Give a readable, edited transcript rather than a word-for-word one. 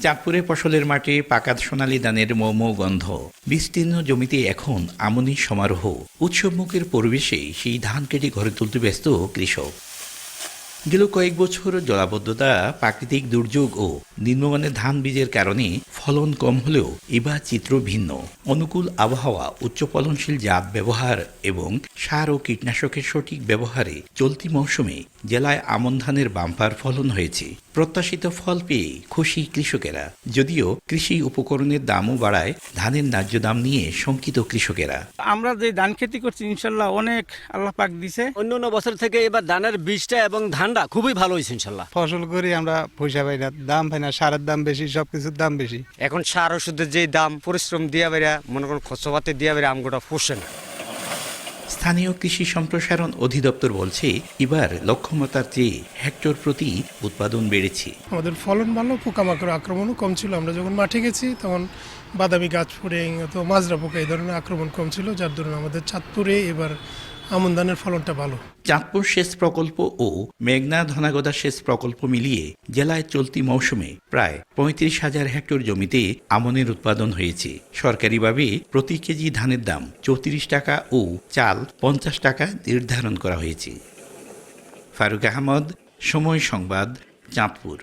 চাঁদপুরে ফসলের মাঠে পাকা সোনালী ধানের মৌ গন্ধ, বিস্তীর্ণ জমিতে এখন আমনি সমারোহ। উৎসবমুখের পরিবেশে সেই ধান কেটে ঘরে তুলতে ব্যস্ত কৃষক। গেল কয়েক বছর জলাবদ্ধতা, প্রাকৃতিক দুর্যোগ ও নিম্নমানের ধান বীজের কারণে ফলন কম হলেও এবার চিত্র ভিন্ন। অনুকূল আবহাওয়া, উচ্চ ফলনশীল জাত ব্যবহার এবং সার ও কীটনাশকের সঠিক ব্যবহারে চলতি মৌসুমে জেলায় আমন ধানের বাম্পার ফলন হয়েছে। প্রত্যাশিত ফল পেয়ে খুশি কৃষকেরা। যদিও কৃষি উপকরণের দামও বাড়ায়, ধানের ন্যায্য দাম নিয়ে শঙ্কিত কৃষকেরা। আমরা যে ধান খেতি করছি ইনশাল্লাহ অনেক আল্লাহ পাক দিছে। অন্য বছর থেকে এবার ধানের বীজটা এবং ধানটা খুবই ভালো হয়েছে ইনশাল্লাহ। ফসল করি আমরা পয়সা পাই না, দাম পাই না, সারের দাম বেশি, সবকিছুর দাম বেশি। এখন সার ওষুধের যে দাম, পরিশ্রম দিয়া বেড়া, মনে করেন খরচপাতি দিয়া বেড়া আমগোটা পোষে না। স্থানীয় কৃষি সম্প্রসারণ অধিদপ্তর বলছে, এবার লক্ষ্যমাত্রার চেয়ে হেক্টর প্রতি উৎপাদন বেড়েছে। আমাদের ফলন ভালো, পোকামাকড় আক্রমণও কম ছিল। আমরা যখন মাঠে গেছি তখন বাদামি গাছ ফুড়ে তো মাজরা পোকা এই ধরনের আক্রমণ কম ছিল, যার ধরুন আমাদের চাঁদপুরে এবার আমন ধানের ফলনটা ভালো। চাঁদপুর সেচ প্রকল্প ও মেঘনা ধনাগদা সেচ প্রকল্প মিলিয়ে জেলায় চলতি মৌসুমে প্রায় ৩৫,০০০ হেক্টর জমিতে আমনের উৎপাদন হয়েছে। সরকারিভাবে প্রতি কেজি ধানের দাম ৩৪ টাকা ও চাল ৫০ টাকা নির্ধারণ করা হয়েছে। ফারুক আহমদ, সময় সংবাদ, চাঁদপুর।